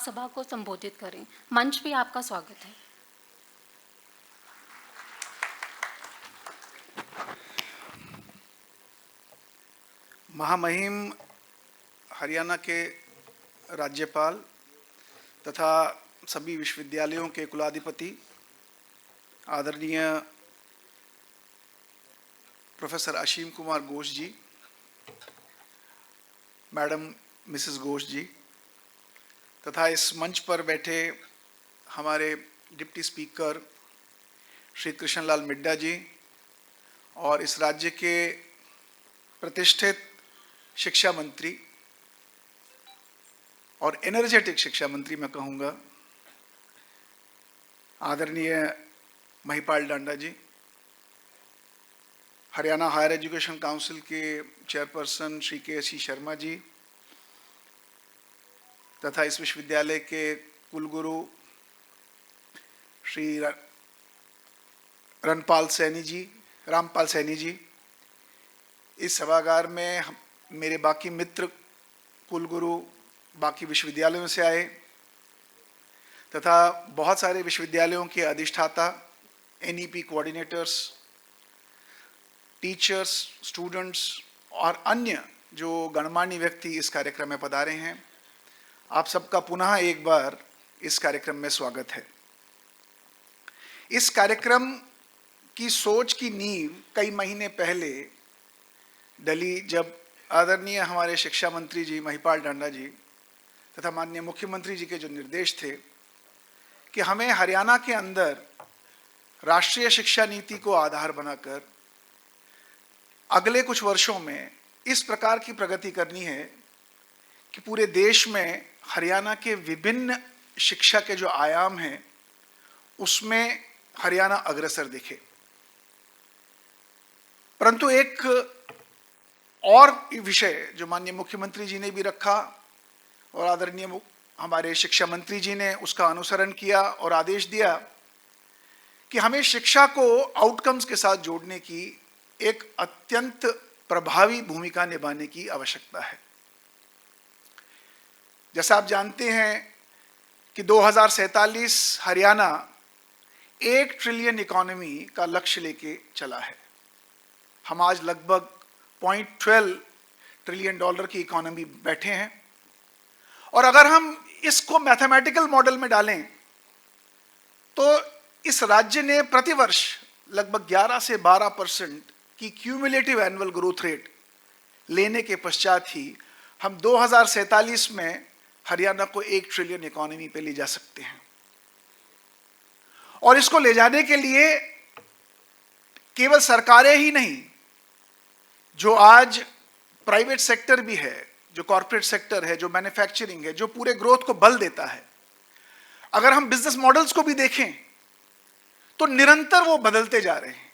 सभा को संबोधित करें। मंच पे आपका स्वागत है। महामहिम हरियाणा के राज्यपाल तथा सभी विश्वविद्यालयों के कुलाधिपति आदरणीय प्रोफेसर असीम कुमार घोष जी, मैडम मिसेस घोष जी तथा इस मंच पर बैठे हमारे डिप्टी स्पीकर श्री कृष्णलाल मिड्डा जी और इस राज्य के प्रतिष्ठित शिक्षा मंत्री और एनर्जेटिक शिक्षा मंत्री मैं कहूँगा आदरणीय महिपाल डांडा जी, हरियाणा हायर एजुकेशन काउंसिल के चेयरपर्सन श्री के.सी. शर्मा जी तथा इस विश्वविद्यालय के कुलगुरु श्री रामपाल सैनी जी, इस सभागार में मेरे बाकी मित्र कुलगुरु बाकी विश्वविद्यालयों से आए तथा बहुत सारे विश्वविद्यालयों के अधिष्ठाता, एनईपी कोऑर्डिनेटर्स, टीचर्स, स्टूडेंट्स और अन्य जो गणमान्य व्यक्ति इस कार्यक्रम में पधारे हैं, आप सबका पुनः एक बार इस कार्यक्रम में स्वागत है। इस कार्यक्रम की सोच की नींव कई महीने पहले डली जब आदरणीय हमारे शिक्षा मंत्री जी महिपाल डांडा जी तथा माननीय मुख्यमंत्री जी के जो निर्देश थे कि हमें हरियाणा के अंदर राष्ट्रीय शिक्षा नीति को आधार बनाकर अगले कुछ वर्षों में इस प्रकार की प्रगति करनी है कि पूरे देश में हरियाणा के विभिन्न शिक्षा के जो आयाम हैं उसमें हरियाणा अग्रसर दिखे। परंतु एक और विषय जो माननीय मुख्यमंत्री जी ने भी रखा और आदरणीय हमारे शिक्षा मंत्री जी ने उसका अनुसरण किया और आदेश दिया कि हमें शिक्षा को आउटकम्स के साथ जोड़ने की एक अत्यंत प्रभावी भूमिका निभाने की आवश्यकता है। जैसा आप जानते हैं कि 2047 हरियाणा 1 ट्रिलियन इकोनॉमी का लक्ष्य लेके चला है। हम आज लगभग 0.12 ट्रिलियन डॉलर की इकोनॉमी बैठे हैं और अगर हम इसको मैथमेटिकल मॉडल में डालें तो इस राज्य ने प्रतिवर्ष लगभग 11 से 12% की क्यूमुलेटिव एनुअल ग्रोथ रेट लेने के पश्चात ही हम 2047 में हरियाणा को 1 ट्रिलियन इकोनॉमी पे ले जा सकते हैं। और इसको ले जाने के लिए केवल सरकारें ही नहीं, जो आज प्राइवेट सेक्टर भी है, जो कॉर्पोरेट सेक्टर है, जो मैन्युफैक्चरिंग है, जो पूरे ग्रोथ को बल देता है, अगर हम बिजनेस मॉडल्स को भी देखें तो निरंतर वो बदलते जा रहे हैं।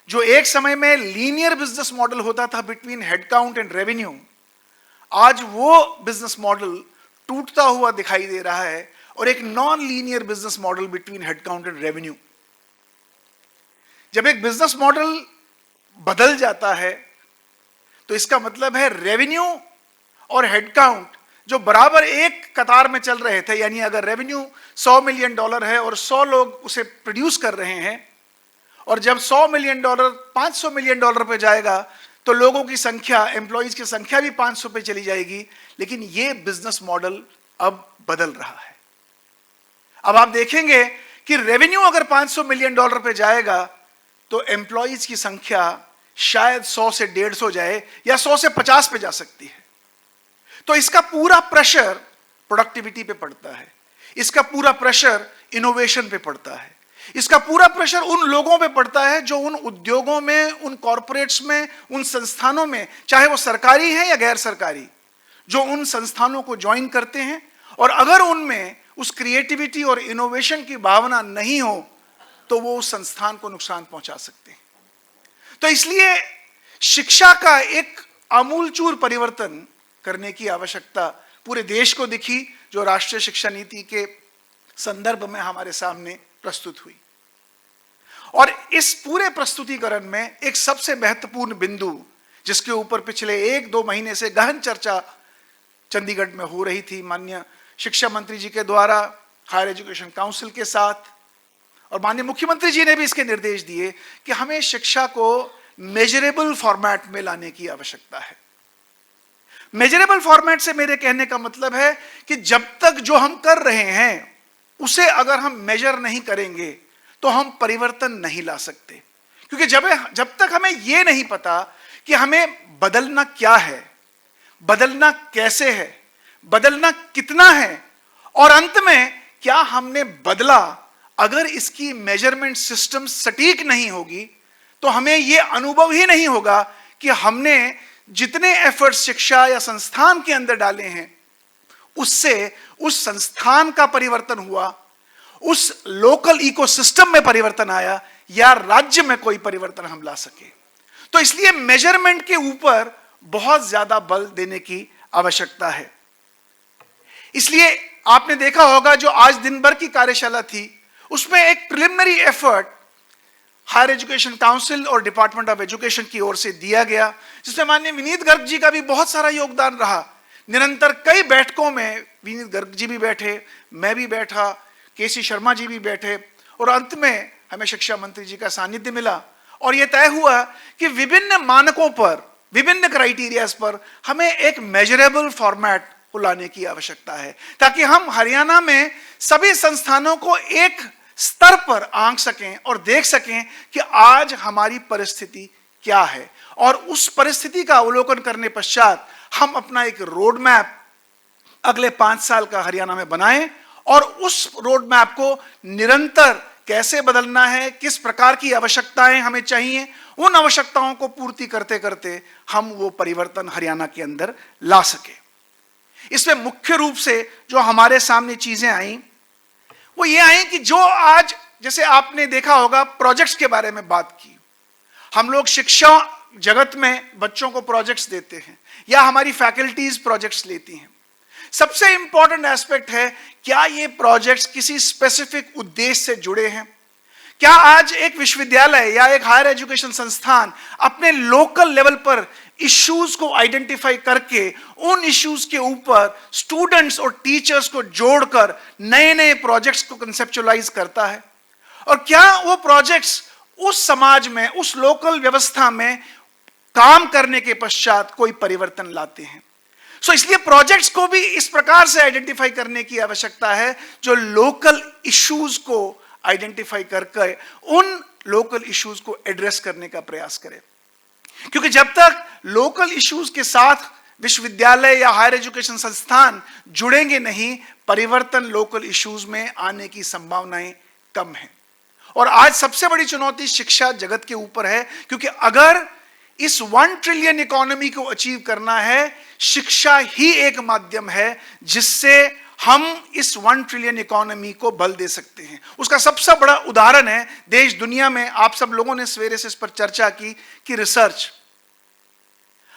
जो एक समय में लीनियर बिजनेस मॉडल होता था बिटवीन हेडकाउंट एंड रेवेन्यू, आज वो बिजनेस मॉडल टूटता हुआ दिखाई दे रहा है और एक non linear business model between headcount and revenue. जब एक बिजनेस मॉडल बदल जाता है तो इसका मतलब है रेवेन्यू और हेडकाउंट जो बराबर एक कतार में चल रहे थे, यानी अगर रेवेन्यू $100 मिलियन है और 100 लोग उसे प्रोड्यूस कर रहे हैं और जब $100 मिलियन $500 मिलियन पे जाएगा तो लोगों की संख्या, एम्प्लॉइज की संख्या भी 500 पे चली जाएगी। लेकिन ये बिजनेस मॉडल अब बदल रहा है। अब आप देखेंगे कि रेवेन्यू अगर $500 मिलियन पे जाएगा तो एम्प्लॉइज की संख्या शायद 100 से 150 जाए या 100 से 50 पे जा सकती है। तो इसका पूरा प्रेशर प्रोडक्टिविटी पे पड़ता है, इसका पूरा प्रेशर इनोवेशन पे पड़ता है, इसका पूरा प्रेशर उन लोगों पे पड़ता है जो उन उद्योगों में, उन कॉरपोरेट्स में, उन संस्थानों में, चाहे वो सरकारी हैं या गैर सरकारी, जो उन संस्थानों को ज्वाइन करते हैं। और अगर उनमें उस क्रिएटिविटी और इनोवेशन की भावना नहीं हो तो वो उस संस्थान को नुकसान पहुंचा सकते हैं। तो इसलिए शिक्षा का एक आमूलचूल परिवर्तन करने की आवश्यकता पूरे देश को दिखी, जो राष्ट्रीय शिक्षा नीति के संदर्भ में हमारे सामने प्रस्तुत हुई। और इस पूरे प्रस्तुतिकरण में एक सबसे महत्वपूर्ण बिंदु, जिसके ऊपर पिछले 1-2 महीने से गहन चर्चा चंडीगढ़ में हो रही थी, माननीय शिक्षा मंत्री जी के द्वारा हायर एजुकेशन काउंसिल के साथ और माननीय मुख्यमंत्री जी ने भी इसके निर्देश दिए कि हमें शिक्षा को मेजरेबल फॉर्मेट में लाने की आवश्यकता है। मेजरेबल फॉर्मेट से मेरे कहने का मतलब है कि जब तक जो हम कर रहे हैं उसे अगर हम मेजर नहीं करेंगे तो हम परिवर्तन नहीं ला सकते, क्योंकि जब तक हमें यह नहीं पता कि हमें बदलना क्या है, बदलना कैसे है, बदलना कितना है और अंत में क्या हमने बदला, अगर इसकी मेजरमेंट सिस्टम सटीक नहीं होगी तो हमें यह अनुभव ही नहीं होगा कि हमने जितने एफर्ट शिक्षा या संस्थान के अंदर डाले हैं उससे उस संस्थान का परिवर्तन हुआ, उस लोकल इकोसिस्टम में परिवर्तन आया या राज्य में कोई परिवर्तन हम ला सके। तो इसलिए मेजरमेंट के ऊपर बहुत ज्यादा बल देने की आवश्यकता है। इसलिए आपने देखा होगा जो आज दिन भर की कार्यशाला थी उसमें एक preliminary effort higher education council और डिपार्टमेंट ऑफ एजुकेशन की ओर से दिया गया, जिसमें माननीय विनीत गर्ग जी का भी बहुत सारा योगदान रहा। निरंतर कई बैठकों में विनीत गर्ग जी भी बैठे, मैं भी बैठा, केसी शर्मा जी भी बैठे और अंत में हमें शिक्षा मंत्री जी का सानिध्य मिला और यह तय हुआ कि विभिन्न मानकों पर, विभिन्न क्राइटेरियाज पर हमें एक मेजरेबल फॉर्मेट को लाने की आवश्यकता है, ताकि हम हरियाणा में सभी संस्थानों को एक स्तर पर आंक सकें और देख सकें कि आज हमारी परिस्थिति क्या है और उस परिस्थिति का अवलोकन करने पश्चात हम अपना एक रोड मैप अगले 5 साल का हरियाणा में बनाएं और उस रोड मैप को निरंतर कैसे बदलना है, किस प्रकार की आवश्यकताएं हमें चाहिए, उन आवश्यकताओं को पूर्ति करते करते हम वो परिवर्तन हरियाणा के अंदर ला सके। इसमें मुख्य रूप से जो हमारे सामने चीजें आई वो ये आई कि जो आज जैसे आपने देखा होगा प्रोजेक्ट्स के बारे में बात की, हम लोग शिक्षा जगत में बच्चों को प्रोजेक्ट्स देते हैं या हमारी फैकल्टीज प्रोजेक्ट्स लेती हैं। सबसे इंपॉर्टेंट एस्पेक्ट है क्या ये प्रोजेक्ट्स किसी स्पेसिफिक उद्देश्य से जुड़े हैं। क्या आज एक विश्वविद्यालय या एक हायर एजुकेशन संस्थान अपने लोकल लेवल पर इश्यूज को आइडेंटिफाई करके उन इश्यूज के ऊपर स्टूडेंट्स और टीचर्स को जोड़कर नए नए प्रोजेक्ट्स को कंसेप्चुअलाइज करता है, और क्या वो प्रोजेक्ट्स उस समाज में, उस लोकल व्यवस्था में काम करने के पश्चात कोई परिवर्तन लाते हैं। इसलिए प्रोजेक्ट्स को भी इस प्रकार से आइडेंटिफाई करने की आवश्यकता है जो लोकल इश्यूज को आइडेंटिफाई करके उन लोकल इश्यूज को एड्रेस करने का प्रयास करें, क्योंकि जब तक लोकल इश्यूज के साथ विश्वविद्यालय या हायर एजुकेशन संस्थान जुड़ेंगे नहीं, परिवर्तन लोकल इश्यूज में आने की संभावनाएं कम है। और आज सबसे बड़ी चुनौती शिक्षा जगत के ऊपर है, क्योंकि अगर इस 1 ट्रिलियन इकोनॉमी को अचीव करना है, शिक्षा ही एक माध्यम है जिससे हम इस 1 ट्रिलियन इकोनॉमी को बल दे सकते हैं। उसका सबसे बड़ा उदाहरण है देश दुनिया में, आप सब लोगों ने सवेरे से इस पर चर्चा की कि रिसर्च।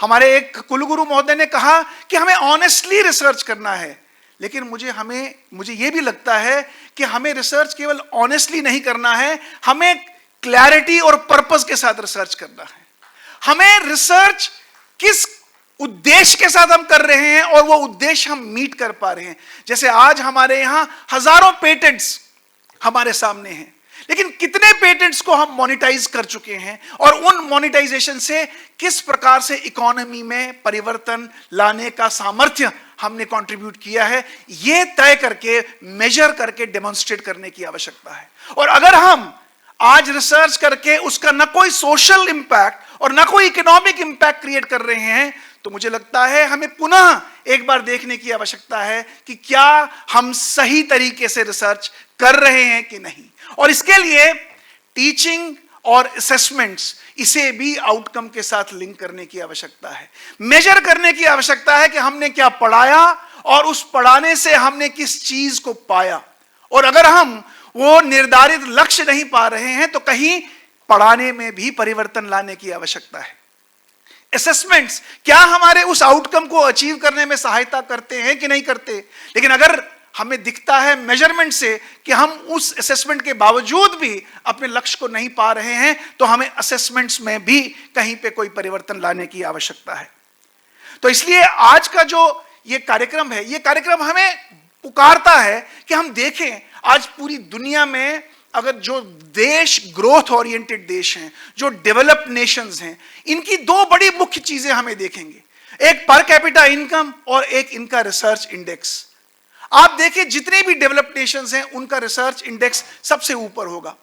हमारे एक कुलगुरु महोदय ने कहा कि हमें ऑनेस्टली रिसर्च करना है, लेकिन मुझे यह भी लगता है कि हमें रिसर्च केवल ऑनेस्टली नहीं करना है, हमें क्लैरिटी और पर्पस के साथ रिसर्च करना है। हमें रिसर्च किस उद्देश्य के साथ हम कर रहे हैं और वो उद्देश्य हम मीट कर पा रहे हैं। जैसे आज हमारे यहां हजारों पेटेंट्स हमारे सामने हैं, लेकिन कितने पेटेंट्स को हम मोनेटाइज कर चुके हैं और उन मोनेटाइजेशन से किस प्रकार से इकोनॉमी में परिवर्तन लाने का सामर्थ्य हमने कंट्रीब्यूट किया है, यह तय करके, मेजर करके डेमोन्स्ट्रेट करने की आवश्यकता है। और अगर हम आज रिसर्च करके उसका न कोई सोशल इंपैक्ट और न कोई इकोनॉमिक इंपैक्ट क्रिएट कर रहे हैं, तो मुझे लगता है हमें पुनः एक बार देखने की आवश्यकता है कि क्या हम सही तरीके से रिसर्च कर रहे हैं कि नहीं। और इसके लिए टीचिंग और असेसमेंट्स, इसे भी आउटकम के साथ लिंक करने की आवश्यकता है। मेजर करने की आवश्यकता है कि हमने क्या पढ़ाया और उस पढ़ाने से हमने किस चीज को पाया। और अगर हम वो निर्धारित लक्ष्य नहीं पा रहे हैं तो कहीं पढ़ाने में भी परिवर्तन लाने की आवश्यकता है। असेसमेंट्स क्या हमारे उस आउटकम को अचीव करने में सहायता करते हैं कि नहीं करते। लेकिन अगर हमें दिखता है मेजरमेंट से कि हम उस असेसमेंट के बावजूद भी अपने लक्ष्य को नहीं पा रहे हैं, तो हमें असेसमेंट्स में भी कहीं पे कोई परिवर्तन लाने की आवश्यकता है। तो इसलिए आज का जो ये कार्यक्रम है, ये कार्यक्रम हमें पुकारता है कि हम देखें आज पूरी दुनिया में अगर जो देश ग्रोथ ओरिएंटेड देश हैं, जो डेवलप्ड नेशंस हैं, इनकी दो बड़ी मुख्य चीजें हमें देखेंगे, एक पर कैपिटा इनकम और एक इनका रिसर्च इंडेक्स। आप देखिए जितने भी डेवलप्ड नेशंस हैं उनका रिसर्च इंडेक्स सबसे ऊपर होगा।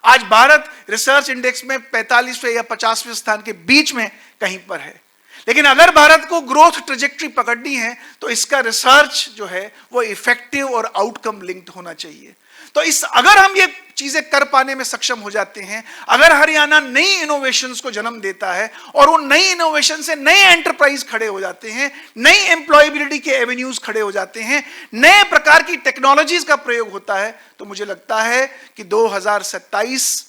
आज भारत रिसर्च इंडेक्स में 45वें या 50वें स्थान के बीच में कहीं पर है। लेकिन अगर भारत को ग्रोथ ट्रेजेक्टरी पकड़नी है तो इसका रिसर्च जो है वो इफेक्टिव और आउटकम लिंक्ड होना चाहिए। तो अगर हम ये चीजें कर पाने में सक्षम हो जाते हैं, अगर हरियाणा नई इनोवेशंस को जन्म देता है और उन नई इनोवेशन से नए एंटरप्राइज खड़े हो जाते हैं, नई एम्प्लॉयबिलिटी के एवेन्यूज खड़े हो जाते हैं, नए प्रकार की टेक्नोलॉजीज का प्रयोग होता है, तो मुझे लगता है कि 2027,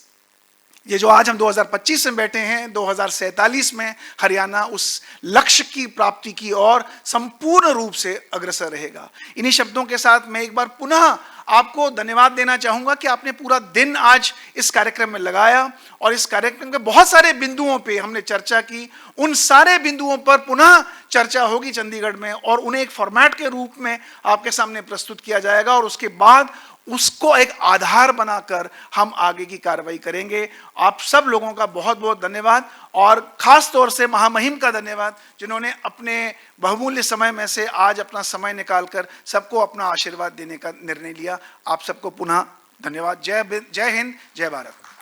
ये जो आज हम 2025 में बैठे हैं, 2047 में हरियाणा उस लक्ष्य की प्राप्ति की ओर संपूर्ण रूप से अग्रसर रहेगा। इन्हीं शब्दों के साथ मैं एक बार पुनः आपको धन्यवाद देना चाहूंगा कि आपने पूरा दिन आज इस कार्यक्रम में लगाया और इस कार्यक्रम के बहुत सारे बिंदुओं पे हमने चर्चा की। उन सारे बिंदुओं पर पुनः चर्चा होगी चंडीगढ़ में और उन्हें एक फॉर्मेट के रूप में आपके सामने प्रस्तुत किया जाएगा और उसके बाद उसको एक आधार बनाकर हम आगे की कार्रवाई करेंगे। आप सब लोगों का बहुत बहुत धन्यवाद और खास तौर से महामहिम का धन्यवाद जिन्होंने अपने बहुमूल्य समय में से आज अपना समय निकालकर सबको अपना आशीर्वाद देने का निर्णय लिया। आप सबको पुनः धन्यवाद। जय हिंद, जय भारत।